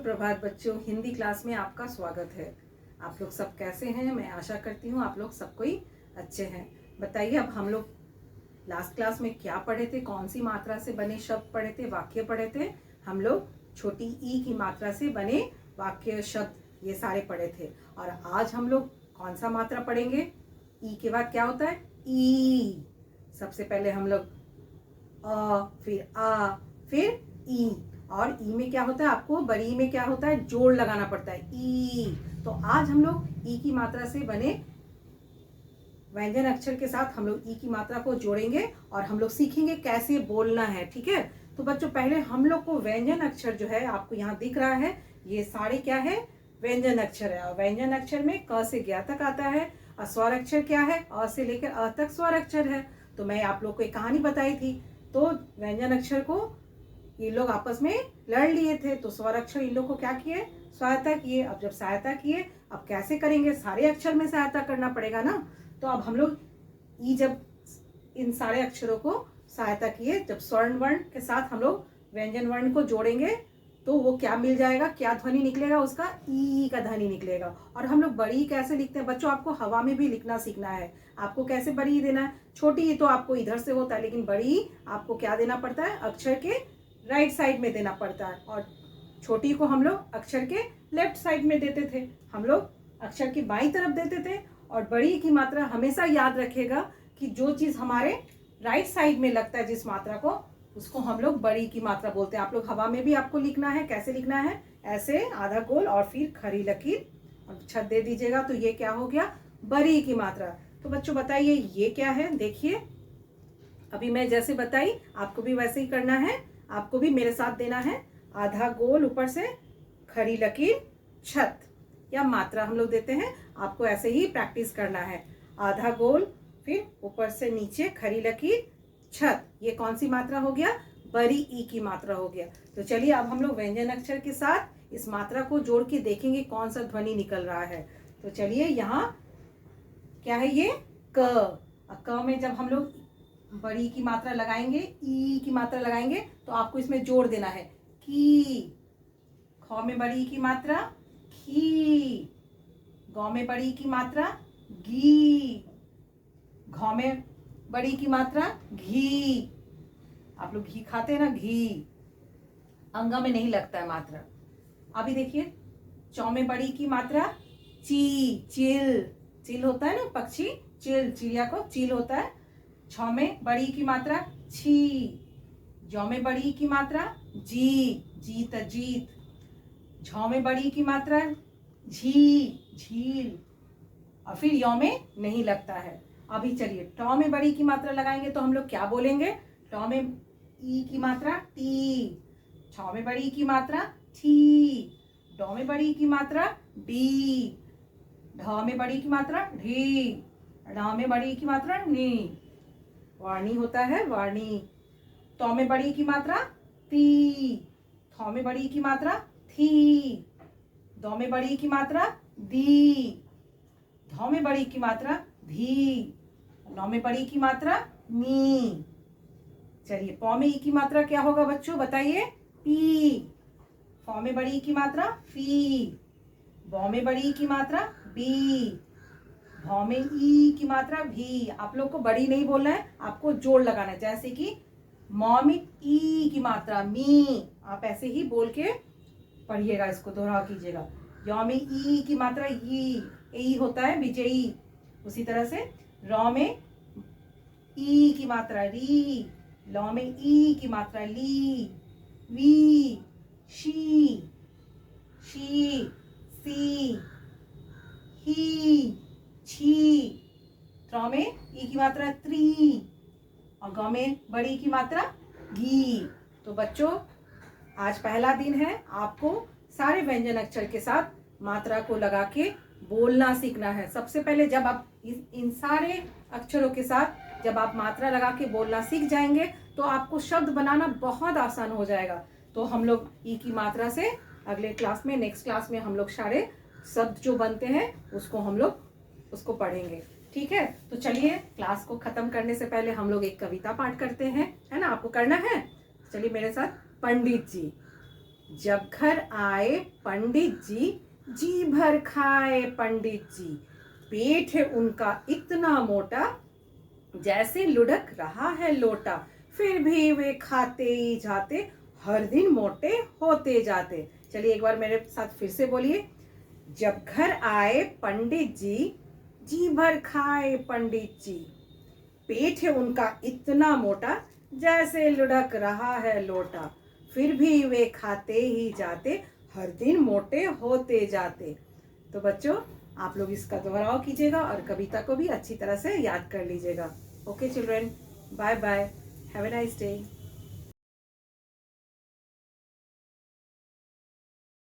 सुप्रभात बच्चों, हिंदी क्लास में आपका स्वागत है। आप लोग सब कैसे हैं? मैं आशा करती हूँ आप लोग सब कोई अच्छे हैं। बताइए, अब हम लोग लास्ट क्लास में क्या पढ़े थे? कौन सी मात्रा से बने शब्द पढ़े थे, वाक्य पढ़े थे? हम लोग छोटी ई की मात्रा से बने वाक्य, शब्द, ये सारे पढ़े थे। और आज हम लोग कौन सा मात्रा पढ़ेंगे? ई के बाद क्या होता है? ई। सबसे पहले हम लोग अ, फिर आ, फिर ई। और ई में क्या होता है? आपको बड़ी ई में क्या होता है? जोड़ लगाना पड़ता है, ई। तो आज हम लोग ई की मात्रा से बने व्यंजन अक्षर के साथ हम लोग ई की मात्रा को जोड़ेंगे और हम लोग सीखेंगे कैसे बोलना है। ठीक है? तो बच्चों, पहले हम लोग को व्यंजन अक्षर जो है, आपको यहाँ दिख रहा है, ये सारे क्या है? व्यंजन अक्षर है। और व्यंजन अक्षर में क से ज्ञ तक आता है। और स्वर अक्षर क्या है? अ से लेकर अ तक स्वर अक्षर है। तो मैं आप लोग को एक कहानी बताई थी। तो व्यंजन अक्षर को ये लोग आपस में लड़ लिए थे, तो स्वर अक्षर इन लोग को क्या किए? सहायता किए। अब जब सहायता किए, अब कैसे करेंगे? सारे अक्षर में सहायता करना पड़ेगा ना। तो अब हम लोग ई, जब इन सारे अक्षरों को सहायता किए, जब स्वर्ण वर्ण के साथ हम लोग व्यंजन वर्ण को जोड़ेंगे, तो वो क्या मिल जाएगा? क्या ध्वनि निकलेगा? उसका ई का ध्वनि निकलेगा। और हम लोग बड़ी कैसे लिखते हैं बच्चों? आपको हवा में भी लिखना सीखना है। आपको कैसे बड़ी देना है? छोटी तो आपको इधर से होता है, लेकिन बड़ी आपको क्या देना पड़ता है? अक्षर के राइट साइड में देना पड़ता है। और छोटी को हम लोग अक्षर के लेफ्ट साइड में देते थे। हम लोग अक्षर की बाईं तरफ देते थे। और बड़ी की मात्रा हमेशा याद रखेगा कि जो चीज हमारे राइट साइड में लगता है, जिस मात्रा को, उसको हम लोग बड़ी की मात्रा बोलते हैं। आप लोग हवा में भी आपको लिखना है। कैसे लिखना है? ऐसे आधा गोल और फिर खड़ी लकीर और छत दे दीजिएगा। तो ये क्या हो गया? बड़ी की मात्रा। तो बच्चों बताइए, ये क्या है? देखिए, अभी मैं जैसे बताई आपको भी वैसे ही करना है। आपको भी मेरे साथ देना है। आधा गोल, ऊपर से खड़ी लकीर, छत, या मात्रा हम लोग देते हैं। आपको ऐसे ही प्रैक्टिस करना है। आधा गोल, फिर ऊपर से नीचे खड़ी लकीर, छत। ये कौन सी मात्रा हो गया? बड़ी ई की मात्रा हो गया। तो चलिए, अब हम लोग व्यंजन अक्षर के साथ इस मात्रा को जोड़ के देखेंगे कौन सा ध्वनि निकल रहा है। तो चलिए, यहाँ क्या है? ये क। क में जब हम लोग बड़ी की मात्रा लगाएंगे, ई की मात्रा लगाएंगे, तो आपको इसमें जोड़ देना है, की। ख में बड़ी की मात्रा, खी। गौ में बड़ी की मात्रा, गी। घौ में बड़ी की मात्रा, घी। आप लोग घी खाते हैं ना? घी। अंगा में नहीं लगता है मात्रा। अभी देखिए, चौ में बड़ी की मात्रा, ची। चिल। चिल होता है ना पक्षी, चिल, चिड़िया को चिल होता है। छ में बड़ी की मात्रा, छी। जौ में बड़ी की मात्रा, जी। जीत, जीत। झौ में बड़ी की मात्रा, झी। झील। और फिर यौ में नहीं लगता है। अभी चलिए, टौ में बड़ी की मात्रा लगाएंगे तो हम लोग क्या बोलेंगे? टौ में ई की मात्रा, टी। छौ में बड़ी की मात्रा, ठी। डौ में बड़ी की मात्रा, डी। ढ में बड़ी की मात्रा, ढी। ढ में बड़ी की मात्रा, नी। वाणी होता है, वाणी। तौ में बड़ी की मात्रा, ती। थौ में बड़ी की मात्रा, थी। दौ में बड़ी की मात्रा, दी। धौ में बड़ी की मात्रा, धी। नौ में बड़ी की मात्रा, नी। चलिए, पौ में ई की मात्रा क्या होगा बच्चों? बताइए। पी। फौ में बड़ी की मात्रा, फी। बौ में बड़ी की मात्रा, बी। भौ में ई की मात्रा, भी। आप लोग को बड़ी नहीं बोलना है, आपको जोड़ लगाना है। जैसे कि मौ में ई की मात्रा, मी। आप ऐसे ही बोल के पढ़िएगा, इसको दोहरा कीजिएगा। यौ में ई की मात्रा, ई होता है विजयी। उसी तरह से रौ में ई की मात्रा, री। लौ में ई की मात्रा, ली। वी। शी। शी। सी। ही। छी। त्र में ई की मात्रा, त्री। और ग में बड़ी की मात्रा, घी। तो बच्चों, आज पहला दिन है। आपको सारे व्यंजन अक्षर के साथ मात्रा को लगा के बोलना सीखना है। सबसे पहले जब आप इन सारे अक्षरों के साथ जब आप मात्रा लगा के बोलना सीख जाएंगे, तो आपको शब्द बनाना बहुत आसान हो जाएगा। तो हम लोग ई की मात्रा से अगले क्लास में, नेक्स्ट क्लास में हम लोग सारे शब्द जो बनते हैं उसको हम लोग उसको पढ़ेंगे। ठीक है? तो चलिए, क्लास को खत्म करने से पहले हम लोग एक कविता पाठ करते हैं, है ना? आपको करना है? चलिए मेरे साथ। पंडित जी, जब घर आए पंडित जी, जी भर खाए पंडित जी। पेट है उनका इतना मोटा, जैसे लुढ़क रहा है लोटा। फिर भी वे खाते ही जाते, हर दिन मोटे होते जाते। चलिए एक बार मेरे साथ फिर से बोलिए। जब घर आए पंडित जी, जी भर खाए पंडित जी। पेट है उनका इतना मोटा, जैसे लुढ़क रहा है लोटा। फिर भी वे खाते ही जाते, हर दिन मोटे होते जाते। तो बच्चों, आप लोग इसका दोहराव कीजिएगा और कविता को भी अच्छी तरह से याद कर लीजिएगा। Okay children, bye bye, have a nice day.